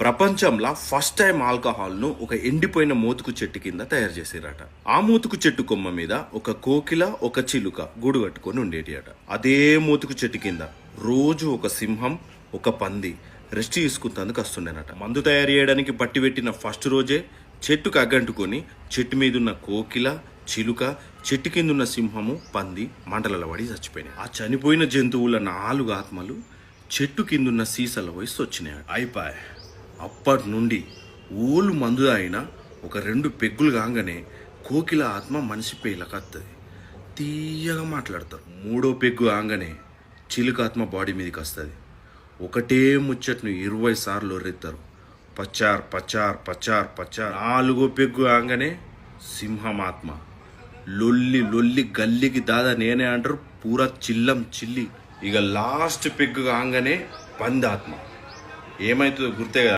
ప్రపంచంలో first time ఆల్కహాల్ను ఒక ఎండిపోయిన మోతుకు చెట్టు కింద తయారు చేసారట. ఆ మోతుకు చెట్టు కొమ్మ మీద ఒక కోకిల ఒక చిలుక గూడు కట్టుకొని ఉండేటి అట. అదే మోతుకు చెట్టు కింద రోజు ఒక సింహం ఒక పంది రెస్ట్ తీసుకుంటందుకు వస్తుండేనట. మందు తయారు చేయడానికి పట్టి పెట్టిన ఫస్ట్ రోజే చెట్టుకు అగ్గంటుకొని చెట్టు మీద ఉన్న కోకిల చిలుక చెట్టు కింద ఉన్న సింహము పంది మంటలలో పడి చచ్చిపోయినాయి. ఆ చనిపోయిన జంతువుల 4 ఆత్మలు చెట్టు కిందున్న సీసాల వయసు వచ్చినాయి. అయిపోయి అప్పటి నుండి ఊళ్ళు మందు అయిన ఒక 2 పెగ్గులు కాగానే కోకిల ఆత్మ మనిషి పేలక వస్తుంది. తీయగా మాట్లాడతారు. 3వ పెగ్గు ఆగానే చిలుక ఆత్మ బాడీ మీదకి వస్తుంది. ఒకటే ముచ్చట్ను 20 సార్లు ఒర్రెత్తారు. పచ్చార్ పచ్చార్ పచ్చార్ పచ్చార్. 4వ పెగ్గు ఆగానే సింహమాత్మ లొల్లి లొల్లి గల్లికి దాదా నేనే అంటారు. పూరా చిల్లం చిల్లి. ఇక లాస్ట్ పెగ్గు కాగానే పందాత్మ ఏమవుతుందో గుర్తే కదా.